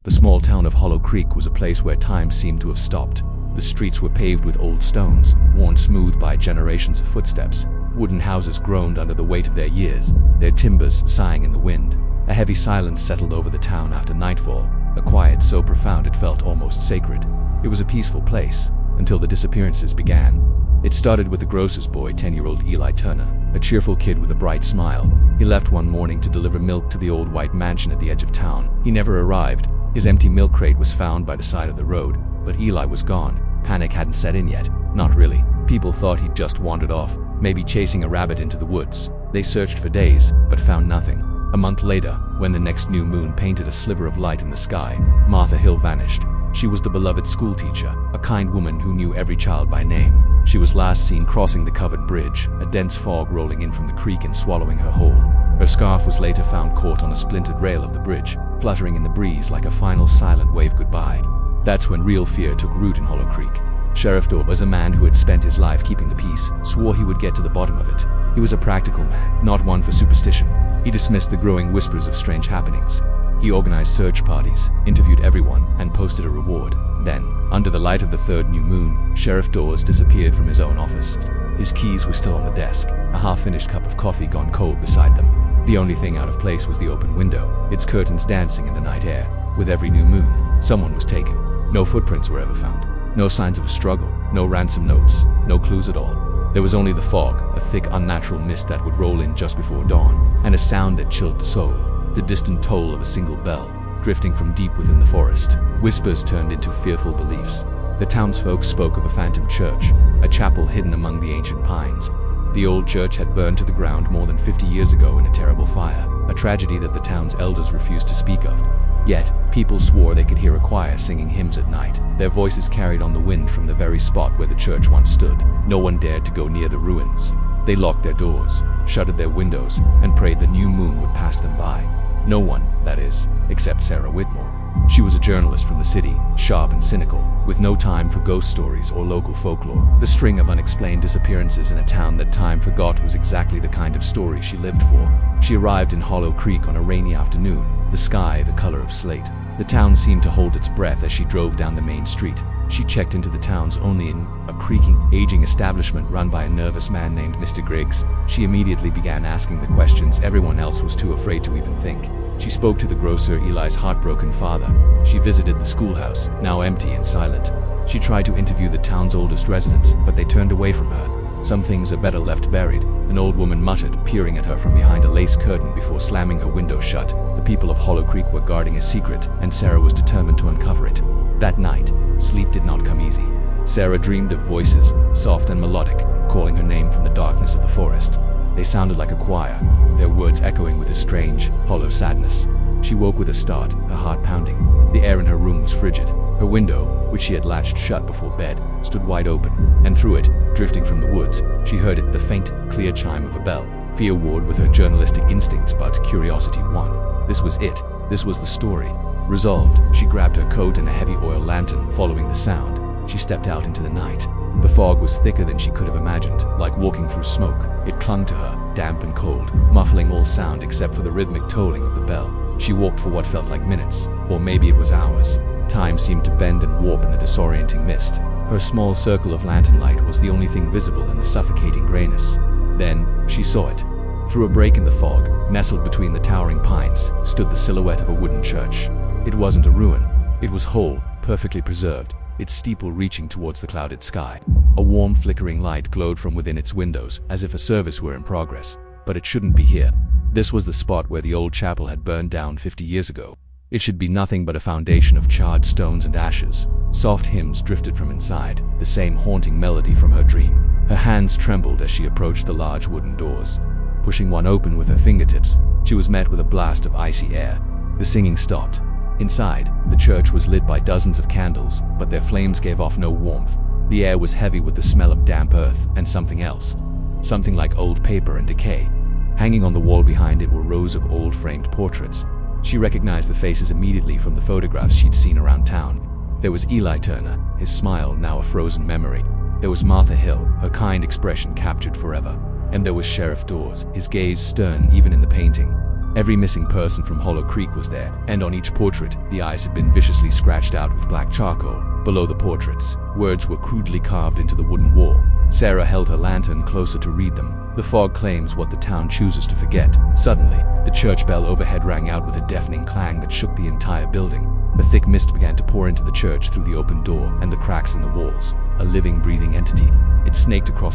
The small town of Hollow Creek was a place where time seemed to have stopped. The streets were paved with old stones, worn smooth by generations of footsteps. Wooden houses groaned under the weight of their years, their timbers sighing in the wind. A heavy silence settled over the town after nightfall, a quiet so profound it felt almost sacred. It was a peaceful place, until the disappearances began. It started with the grocer's boy, 10-year-old Eli Turner, a cheerful kid with a bright smile. He left one morning to deliver milk to the old white mansion at the edge of town. He never arrived. His empty milk crate was found by the side of the road, but Eli was gone. Panic hadn't set in yet. Not really. People thought he'd just wandered off, maybe chasing a rabbit into the woods. They searched for days, but found nothing. A month later, when the next new moon painted a sliver of light in the sky, Martha Hill vanished. She was the beloved schoolteacher, a kind woman who knew every child by name. She was last seen crossing the covered bridge, a dense fog rolling in from the creek and swallowing her whole. Her scarf was later found caught on a splintered rail of the bridge, fluttering in the breeze like a final silent wave goodbye. That's when real fear took root in Hollow Creek. Sheriff Dawes was a man who had spent his life keeping the peace, swore he would get to the bottom of it. He was a practical man, not one for superstition. He dismissed the growing whispers of strange happenings. He organized search parties, interviewed everyone, and posted a reward. Then, under the light of the third new moon, Sheriff Dawes disappeared from his own office. His keys were still on the desk, a half-finished cup of coffee gone cold beside them. The only thing out of place was the open window, its curtains dancing in the night air. With every new moon, someone was taken. No footprints were ever found. No signs of a struggle, no ransom notes, no clues at all. There was only the fog, a thick, unnatural mist that would roll in just before dawn, and a sound that chilled the soul, the distant toll of a single bell, drifting from deep within the forest. Whispers turned into fearful beliefs. The townsfolk spoke of a phantom church, a chapel hidden among the ancient pines. The old church had burned to the ground more than 50 years ago in a terrible fire, a tragedy that the town's elders refused to speak of. Yet, people swore they could hear a choir singing hymns at night, their voices carried on the wind from the very spot where the church once stood. No one dared to go near the ruins. They locked their doors, shuttered their windows, and prayed the new moon would pass them by. No one, that is, except Sarah Whitmore. She was a journalist from the city, sharp and cynical, with no time for ghost stories or local folklore. The string of unexplained disappearances in a town that time forgot was exactly the kind of story she lived for. She arrived in Hollow Creek on a rainy afternoon, the sky the color of slate. The town seemed to hold its breath as she drove down the main street. She checked into the town's only inn, a creaking, aging establishment run by a nervous man named Mr. Griggs. She immediately began asking the questions everyone else was too afraid to even think. She spoke to the grocer, Eli's heartbroken father. She visited the schoolhouse, now empty and silent. She tried to interview the town's oldest residents, but they turned away from her. Some things are better left buried, an old woman muttered, peering at her from behind a lace curtain before slamming her window shut. The people of Hollow Creek were guarding a secret, and Sarah was determined to uncover it. That night, sleep did not come easy. Sarah dreamed of voices, soft and melodic, calling her name from the darkness of the forest. They sounded like a choir, their words echoing with a strange, hollow sadness. She woke with a start, her heart pounding. The air in her room was frigid. Her window, which she had latched shut before bed, stood wide open, and through it, drifting from the woods, she heard the faint, clear chime of a bell. Fear warred with her journalistic instincts, but curiosity won. This was it. This was the story. Resolved, she grabbed her coat and a heavy oil lantern. Following the sound, she stepped out into the night. The fog was thicker than she could have imagined, like walking through smoke. It clung to her, damp and cold, muffling all sound except for the rhythmic tolling of the bell. She walked for what felt like minutes, or maybe it was hours. Time seemed to bend and warp in the disorienting mist. Her small circle of lantern light was the only thing visible in the suffocating grayness. Then, she saw it. Through a break in the fog, nestled between the towering pines, stood the silhouette of a wooden church. It wasn't a ruin. It was whole, perfectly preserved, its steeple reaching towards the clouded sky. A warm, flickering light glowed from within its windows, as if a service were in progress. But it shouldn't be here. This was the spot where the old chapel had burned down 50 years ago. It should be nothing but a foundation of charred stones and ashes. Soft hymns drifted from inside, the same haunting melody from her dream. Her hands trembled as she approached the large wooden doors. Pushing one open with her fingertips, she was met with a blast of icy air. The singing stopped. Inside, the church was lit by dozens of candles, but their flames gave off no warmth. The air was heavy with the smell of damp earth and something else. Something like old paper and decay. Hanging on the wall behind it were rows of old framed portraits. She recognized the faces immediately from the photographs she'd seen around town. There was Eli Turner, his smile now a frozen memory. There was Martha Hill, her kind expression captured forever. And there was Sheriff Dawes, his gaze stern even in the painting. Every missing person from Hollow Creek was there, and on each portrait, the eyes had been viciously scratched out with black charcoal. Below the portraits, words were crudely carved into the wooden wall. Sarah held her lantern closer to read them. The fog claims what the town chooses to forget. Suddenly, the church bell overhead rang out with a deafening clang that shook the entire building. The thick mist began to pour into the church through the open door and the cracks in the walls. A living, breathing entity. It snaked across